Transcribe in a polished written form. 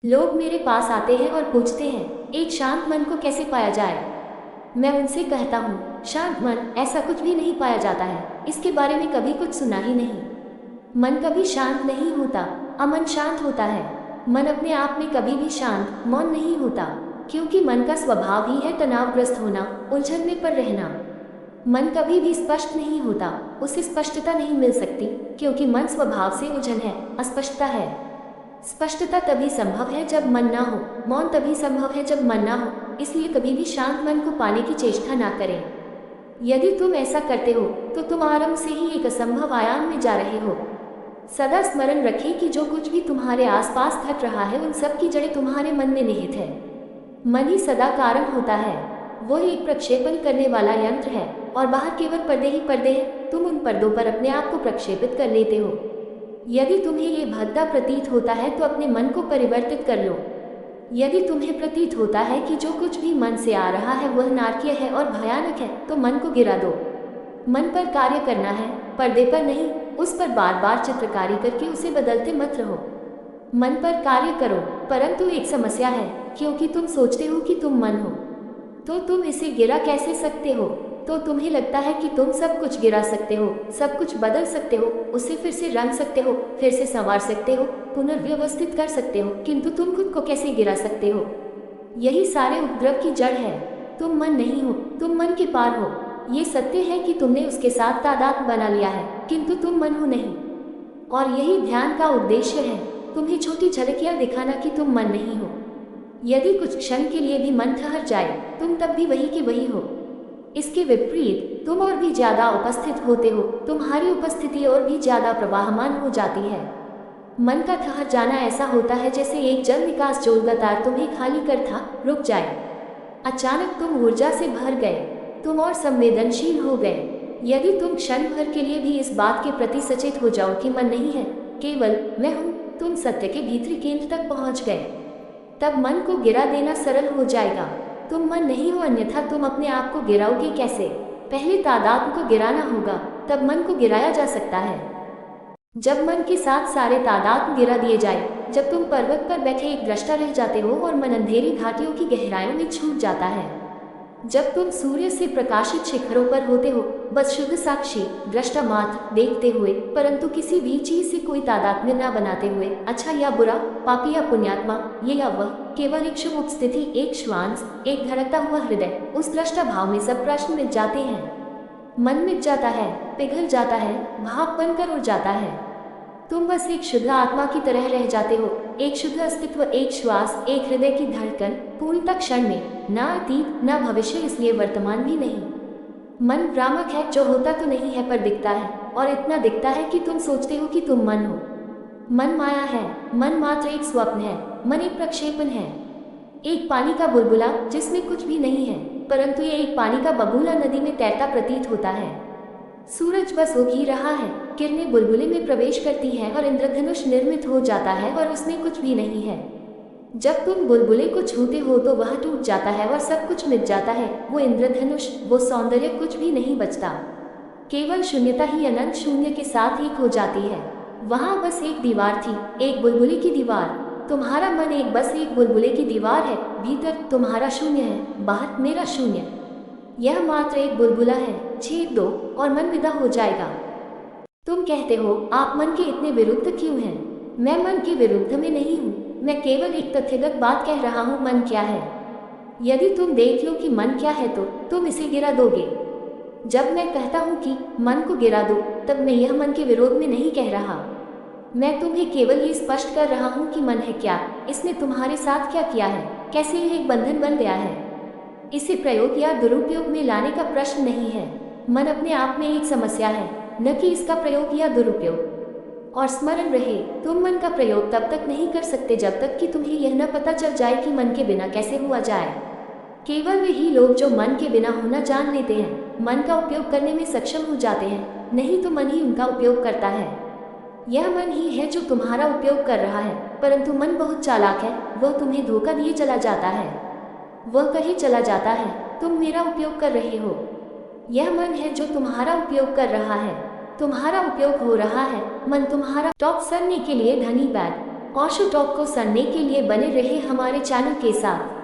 लोग मेरे पास आते हैं और पूछते हैं एक शांत मन को कैसे पाया जाए। मैं उनसे कहता हूँ शांत मन ऐसा कुछ भी नहीं पाया जाता है, इसके बारे में कभी कुछ सुना ही नहीं। मन कभी शांत नहीं होता, अमन शांत होता है। मन अपने आप में कभी भी शांत मौन नहीं होता, क्योंकि मन का स्वभाव ही है तनावग्रस्त होना, उलझन में पड़ रहना। मन कभी भी स्पष्ट नहीं होता, उसे स्पष्टता नहीं मिल सकती, क्योंकि मन स्वभाव से उलझन है, अस्पष्टता है। स्पष्टता तभी संभव है जब मन ना हो, मौन तभी संभव है जब मन ना हो। इसलिए कभी भी शांत मन को पाने की चेष्टा ना करें। यदि तुम ऐसा करते हो तो तुम आरंभ से ही एक असंभव आयाम में जा रहे हो। सदा स्मरण रखें कि जो कुछ भी तुम्हारे आसपास घट रहा है उन सब की जड़ें तुम्हारे मन में निहित है। मन ही सदा कारण होता है, वो एक प्रक्षेपण करने वाला यंत्र है, और बाहर केवल पर्दे ही पर्दे हैं। तुम उन पर्दों पर अपने आप को प्रक्षेपित कर लेते हो। यदि तुम्हें ये भद्दा प्रतीत होता है तो अपने मन को परिवर्तित कर लो। यदि तुम्हें प्रतीत होता है कि जो कुछ भी मन से आ रहा है वह नारकीय है और भयानक है, तो मन को गिरा दो। मन पर कार्य करना है, पर्दे पर नहीं। उस पर बार बार चित्रकारी करके उसे बदलते मत रहो। मन पर कार्य करो, परंतु एक समस्या है, क्योंकि तुम सोचते हो कि तुम मन हो, तो तुम इसे गिरा कैसे सकते हो। तो तुम्हें लगता है कि तुम सब कुछ गिरा सकते हो, सब कुछ बदल सकते हो, उसे फिर से रंग सकते हो, फिर से संवार सकते हो, पुनर्व्यवस्थित कर सकते हो, किंतु तुम खुद को कैसे गिरा सकते हो। यही सारे उपद्रव की जड़ है। तुम मन नहीं हो, तुम मन के पार हो। ये सत्य है कि तुमने उसके साथ तादाद बना लिया है, किंतु तुम मन हो नहीं। और यही ध्यान का उद्देश्य है, तुम्हें छोटी झलकियां दिखाना कि तुम मन नहीं हो। यदि कुछ क्षण के लिए भी मन ठहर जाए, तुम तब भी वही के वही हो। इसके विपरीत तुम और भी ज्यादा उपस्थित होते हो, तुम्हारी उपस्थिति और भी ज्यादा प्रवाहमान हो जाती है। मन का ठहर जाना ऐसा होता है जैसे एक जल निकास जो लगातार तुम्हें खाली कर था रुक जाए। अचानक तुम ऊर्जा से भर गए, तुम और संवेदनशील हो गए। यदि तुम क्षण भर के लिए भी इस बात के प्रति सचेत हो जाओ कि मन नहीं है, केवल मैं हूँ, तुम सत्य के भीतरी केंद्र तक पहुँच गए। तब मन को गिरा देना सरल हो जाएगा। तुम मन नहीं हो, अन्यथा तुम अपने आप को गिराओगे कैसे। पहले तादात्म्य को गिराना होगा, तब मन को गिराया जा सकता है। जब मन के साथ सारे तादात्म्य गिरा दिए जाए, जब तुम पर्वत पर बैठे एक दृष्टा रह जाते हो और मन अंधेरी घाटियों की गहराइयों में छूट जाता है। जब तुम सूर्य से प्रकाशित शिखरों पर होते हो, बस शुद्ध साक्षी दृष्टा मात्र देखते हुए, परंतु किसी भी चीज से कोई तादात्म्य न बनाते हुए, अच्छा या बुरा, पापी या पुण्यात्मा, ये या वह, केवल एक शुभ स्थिति, एक श्वास, एक धड़कता हुआ हृदय, उस दृष्टा भाव में सब प्रश्न मिट जाते हैं। मन मिट जाता है, पिघल जाता है, भाप बनकर उड़ जाता है। तुम बस एक शुद्ध आत्मा की तरह रह जाते हो, एक शुद्ध अस्तित्व, एक श्वास, एक हृदय की धड़कन, पूर्णतः क्षण में, ना अतीत ना भविष्य, इसलिए वर्तमान भी नहीं। मन भ्रामक है, जो होता तो नहीं है पर दिखता है, और इतना दिखता है कि तुम सोचते हो कि तुम मन हो। मन माया है, मन मात्र एक स्वप्न है, मन एक प्रक्षेपण है, एक पानी का बुलबुला जिसमें कुछ भी नहीं है, परंतु ये एक पानी का बबूला नदी में तैरता प्रतीत होता है। सूरज बस उग ही रहा है, किरणें बुलबुले में प्रवेश करती हैं और इंद्रधनुष निर्मित हो जाता है और उसमें कुछ भी नहीं है। जब तुम बुलबुले को छूते हो तो वह टूट जाता है और सब कुछ मिट जाता है, वो इंद्रधनुष, वो सौंदर्य, कुछ भी नहीं बचता। केवल शून्यता ही अनंत शून्य के साथ एक हो जाती है। वहाँ बस एक दीवार थी, एक बुलबुले की दीवार। तुम्हारा मन एक बस एक बुलबुले की दीवार है, भीतर तुम्हारा शून्य है, बाहर मेरा शून्य। यह मात्र एक बुलबुला है, छेद दो और मन विदा हो जाएगा। तुम कहते हो आप मन के इतने विरुद्ध क्यों हैं? मैं मन के विरुद्ध में नहीं हूँ, मैं केवल एक तथ्यगत बात कह रहा हूँ, मन क्या है। यदि तुम देख लो कि मन क्या है तो तुम इसे गिरा दोगे। जब मैं कहता हूँ कि मन को गिरा दो, तब मैं यह मन के विरोध में नहीं कह रहा। मैं तुम्हें केवल ये स्पष्ट कर रहा हूँ कि मन है क्या, इसने तुम्हारे साथ क्या किया है, कैसे यह एक बंधन बन गया है। इसे प्रयोग या दुरुपयोग में लाने का प्रश्न नहीं है। मन अपने आप में एक समस्या है, न कि इसका प्रयोग या दुरुपयोग। और स्मरण रहे, तुम मन का प्रयोग तब तक नहीं कर सकते जब तक कि तुम्हें यह न पता चल जाए कि मन के बिना कैसे हुआ जाए। केवल वही लोग जो मन के बिना होना जान लेते हैं, मन का उपयोग करने में सक्षम हो जाते हैं, नहीं तो मन ही उनका उपयोग करता है। यह मन ही है जो तुम्हारा उपयोग कर रहा है, परंतु मन बहुत चालाक है, वह तुम्हें धोखा दिए चला जाता है। वह कहे चला जाता है, तुम मेरा उपयोग कर रहे हो। यह मन है जो तुम्हारा उपयोग कर रहा है, तुम्हारा उपयोग हो रहा है। मन तुम्हारा टॉप सरने के लिए धनी बैग, ऑशो टॉक को सुनने के लिए बने रहे हमारे चैनल के साथ।